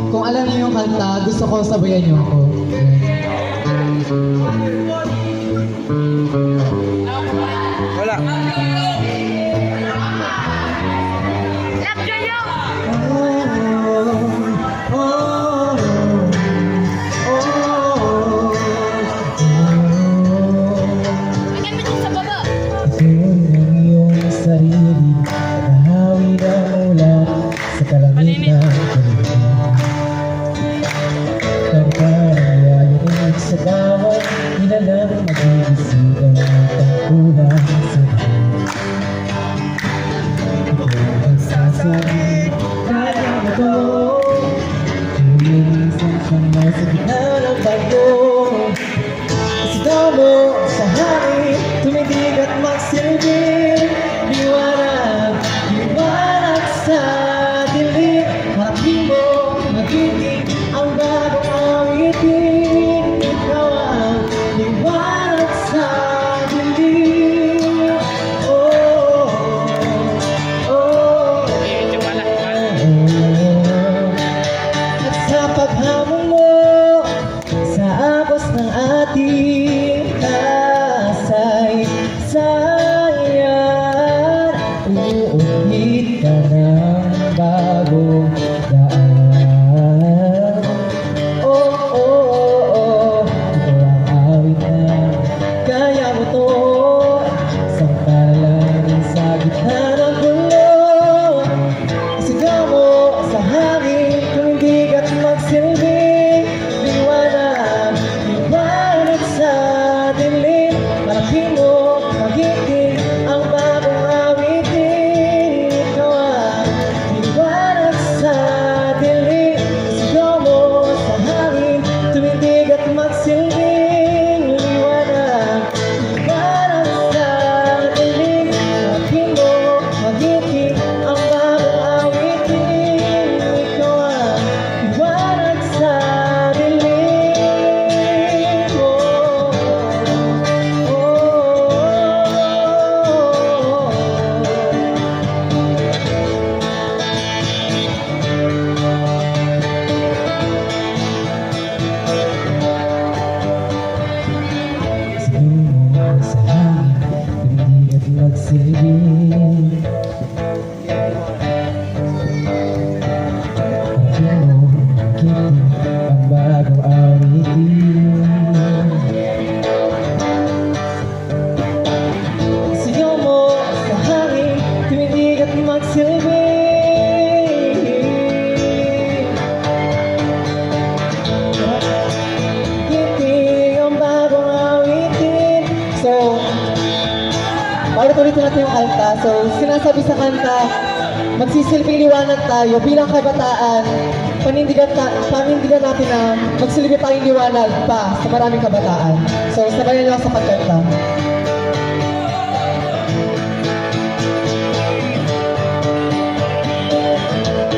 Kung alam niyo yung kanta, gusto ko sabayan niyo ako. Wala. Sa bawat nilalang mag-iisip ang tangkulan sa ang sasabi, kaya mo to. Tumilisang siyang nasa gitna ng bago. Isigaw mo sa hari, tumitig at magsilbi. Liwanag, liwanag sa dilim. Harapin mo, magiging ang bagong awitin. Paghamon mo sa agos ng ating kasaysayan, uulit ka ng bagong daan. Oh, oh, oh, oh, ito ang awit na kaya mo to. Samantalang sa gitna ng gulo, isigaw mo sa hangin, tumindig at magsilbi. Liwanag, liwanag sa dilim. Harapin mo, magiting ang bagong awitin. Ikaw ang liwanag sa dilim. Isigaw mo sa hangin, tumindig at magsilbi. Liwanag, liwanag sa dilim. Harapin mo, magiting ang bagong awitin. Ikaw ang liwanag sa dilim. Oh, oh, oh. Sigaw mo sa hangin, tumindig at magsilbi. Harapin mo, magiting ang bagong awitin. Sigaw mo sa hangin, tumindig at magsilbi. Giting ang bagong awitin. So, paulit-ulitin natin yung kanta. So, sinasabi sa kanta, magsisilbing liwanag tayo bilang kabataan. Panindigan natin na magsilbi tayong liwanag pa sa maraming kabataan. So, sabayan niyo ako sa pagkanta.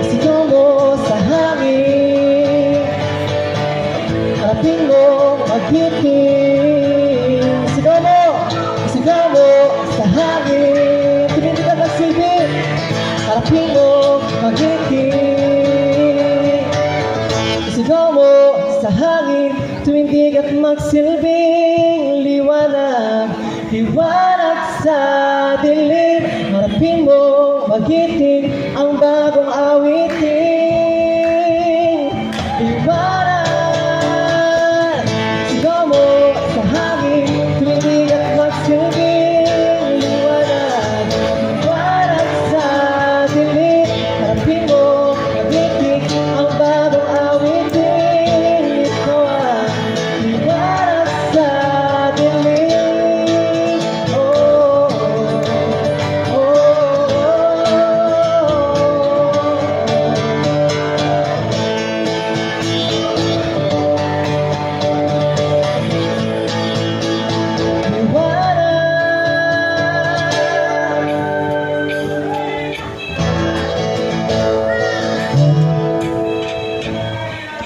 Sigaw mo sa hangin, harapin mo, magiting. Sigaw mo sa hangin, tumindig at magsilbi. Harapin mo, magiting. Sigaw mo sa hangin, tumindig at magsilbing. Liwanag, liwanag sa dilim. Harapin mo, magiting ang bagong awit.